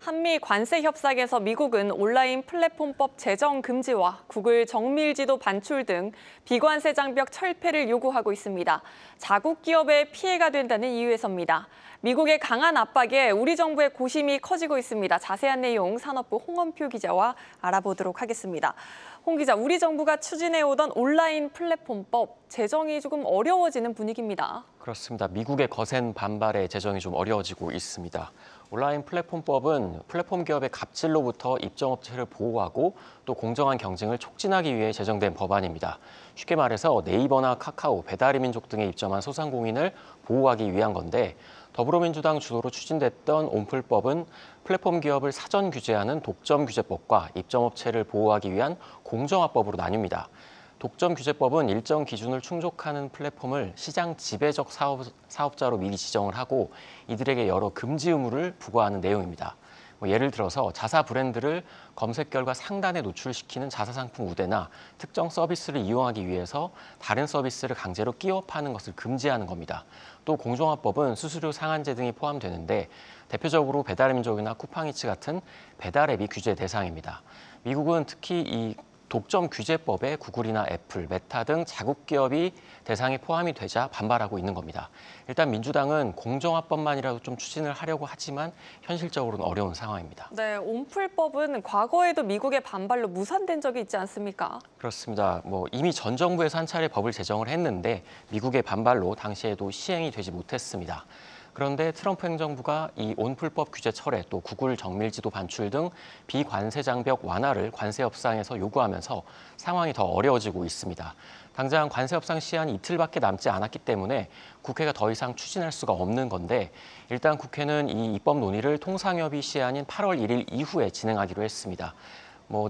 한미 관세 협상에서 미국은 온라인 플랫폼법 제정 금지와 구글 정밀지도 반출 등 비관세 장벽 철폐를 요구하고 있습니다. 자국 기업에 피해가 된다는 이유에서입니다. 미국의 강한 압박에 우리 정부의 고심이 커지고 있습니다. 자세한 내용 산업부 홍원표 기자와 알아보도록 하겠습니다. 홍 기자, 우리 정부가 추진해오던 온라인 플랫폼법 제정이 조금 어려워지는 분위기입니다. 그렇습니다. 미국의 거센 반발에 제정이 좀 어려워지고 있습니다. 온라인 플랫폼법은 플랫폼 기업의 갑질로부터 입점업체를 보호하고 또 공정한 경쟁을 촉진하기 위해 제정된 법안입니다. 쉽게 말해서 네이버나 카카오, 배달의민족 등에 입점한 소상공인을 보호하기 위한 건데 더불어민주당 주도로 추진됐던 온플법은 플랫폼 기업을 사전 규제하는 독점규제법과 입점업체를 보호하기 위한 공정화법으로 나뉩니다. 독점규제법은 일정 기준을 충족하는 플랫폼을 시장 지배적 사업자로 미리 지정을 하고 이들에게 여러 금지 의무를 부과하는 내용입니다. 예를 들어서 자사 브랜드를 검색 결과 상단에 노출시키는 자사 상품 우대나 특정 서비스를 이용하기 위해서 다른 서비스를 강제로 끼워 파는 것을 금지하는 겁니다. 또 공정화법은 수수료 상한제 등이 포함되는데 대표적으로 배달의민족이나 쿠팡이츠 같은 배달 앱이 규제 대상입니다. 미국은 특히 이 독점 규제법에 구글이나 애플, 메타 등 자국 기업이 대상에 포함이 되자 반발하고 있는 겁니다. 일단 민주당은 공정화법만이라도 좀 추진을 하려고 하지만 현실적으로는 어려운 상황입니다. 네, 온플법은 과거에도 미국의 반발로 무산된 적이 있지 않습니까? 그렇습니다. 이미 전 정부에서 한 차례 법을 제정을 했는데 미국의 반발로 당시에도 시행이 되지 못했습니다. 그런데 트럼프 행정부가 이 온플법 규제 철회 또 구글 정밀지도 반출 등 비관세 장벽 완화를 관세 협상에서 요구하면서 상황이 더 어려워지고 있습니다. 당장 관세 협상 시한이 이틀밖에 남지 않았기 때문에 국회가 더 이상 추진할 수가 없는 건데 일단 국회는 이 입법 논의를 통상협의 시한인 8월 1일 이후에 진행하기로 했습니다.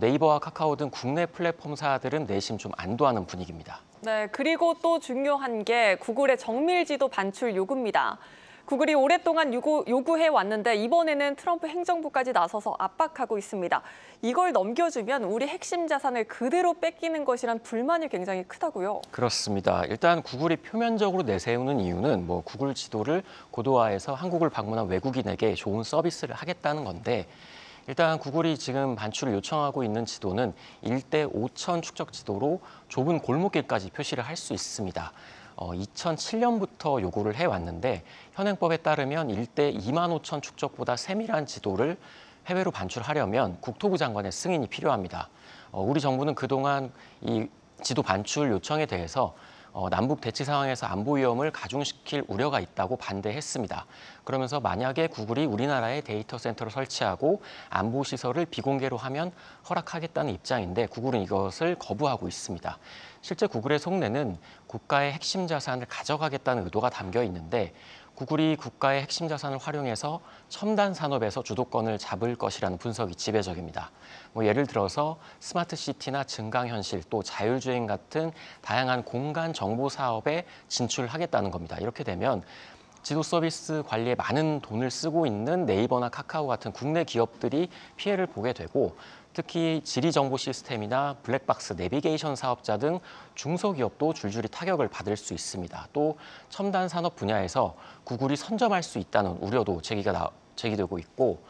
네이버와 카카오 등 국내 플랫폼사들은 내심 좀 안도하는 분위기입니다. 네, 그리고 또 중요한 게 구글의 정밀지도 반출 요구입니다. 구글이 오랫동안 요구해 왔는데 이번에는 트럼프 행정부까지 나서서 압박하고 있습니다. 이걸 넘겨주면 우리 핵심 자산을 그대로 뺏기는 것이란 불만이 굉장히 크다고요. 그렇습니다. 일단 구글이 표면적으로 내세우는 이유는 구글 지도를 고도화해서 한국을 방문한 외국인에게 좋은 서비스를 하겠다는 건데 일단 구글이 지금 반출을 요청하고 있는 지도는 1대 5천 축적 지도로 좁은 골목길까지 표시를 할 수 있습니다. 2007년부터 요구를 해왔는데 현행법에 따르면 1대 2만 5천 축적보다 세밀한 지도를 해외로 반출하려면 국토부 장관의 승인이 필요합니다. 우리 정부는 그동안 이 지도 반출 요청에 대해서 남북 대치 상황에서 안보 위험을 가중시킬 우려가 있다고 반대했습니다. 그러면서 만약에 구글이 우리나라에 데이터 센터를 설치하고 안보 시설을 비공개로 하면 허락하겠다는 입장인데 구글은 이것을 거부하고 있습니다. 실제 구글의 속내는 국가의 핵심 자산을 가져가겠다는 의도가 담겨 있는데 구글이 국가의 핵심 자산을 활용해서 첨단 산업에서 주도권을 잡을 것이라는 분석이 지배적입니다. 예를 들어서 스마트 시티나 증강현실 또 자율주행 같은 다양한 공간 정보 사업에 진출하겠다는 겁니다. 이렇게 되면 지도 서비스 관리에 많은 돈을 쓰고 있는 네이버나 카카오 같은 국내 기업들이 피해를 보게 되고 특히 지리정보 시스템이나 블랙박스 내비게이션 사업자 등 중소기업도 줄줄이 타격을 받을 수 있습니다. 또 첨단 산업 분야에서 구글이 선점할 수 있다는 우려도 제기되고 있고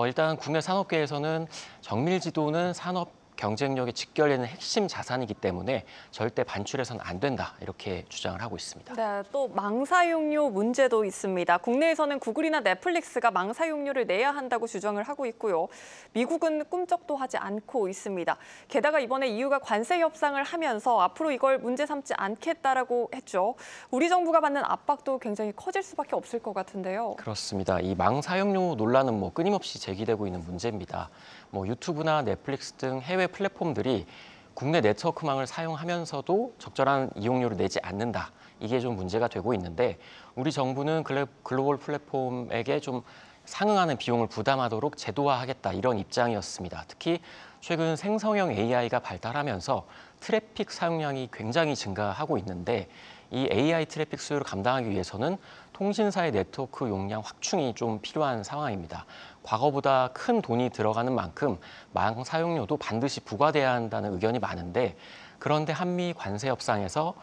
일단 국내 산업계에서는 정밀지도는 산업 경쟁력에 직결되는 핵심 자산이기 때문에 절대 반출해서는 안 된다 이렇게 주장을 하고 있습니다. 네, 또 망사용료 문제도 있습니다. 국내에서는 구글이나 넷플릭스가 망사용료를 내야 한다고 주장을 하고 있고요. 미국은 꿈쩍도 하지 않고 있습니다. 게다가 이번에 EU가 관세 협상을 하면서 앞으로 이걸 문제 삼지 않겠다라고 했죠. 우리 정부가 받는 압박도 굉장히 커질 수밖에 없을 것 같은데요. 그렇습니다. 이 망사용료 논란은 끊임없이 제기되고 있는 문제입니다. 유튜브나 넷플릭스 등 해외 플랫폼들이 국내 네트워크망을 사용하면서도 적절한 이용료를 내지 않는다. 이게 좀 문제가 되고 있는데 우리 정부는 글로벌 플랫폼에게 좀 상응하는 비용을 부담하도록 제도화하겠다 이런 입장이었습니다. 특히 최근 생성형 AI가 발달하면서 트래픽 사용량이 굉장히 증가하고 있는데 이 AI 트래픽 수요를 감당하기 위해서는 통신사의 네트워크 용량 확충이 좀 필요한 상황입니다. 과거보다 큰 돈이 들어가는 만큼 망 사용료도 반드시 부과돼야 한다는 의견이 많은데 그런데 한미 관세 협상에서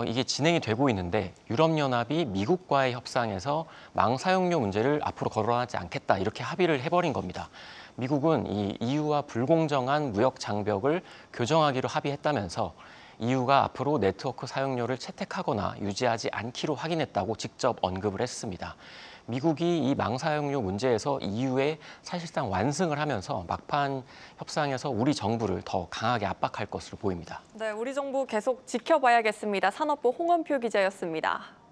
이게 진행이 되고 있는데 유럽연합이 미국과의 협상에서 망 사용료 문제를 앞으로 거론하지 않겠다 이렇게 합의를 해버린 겁니다. 미국은 이 EU와 불공정한 무역 장벽을 교정하기로 합의했다면서 EU가 앞으로 네트워크 사용료를 채택하거나 유지하지 않기로 확인했다고 직접 언급을 했습니다. 미국이 이 망사용료 문제에서 EU에 사실상 완승을 하면서 막판 협상에서 우리 정부를 더 강하게 압박할 것으로 보입니다. 네, 우리 정부 계속 지켜봐야겠습니다. 산업부 홍원표 기자였습니다.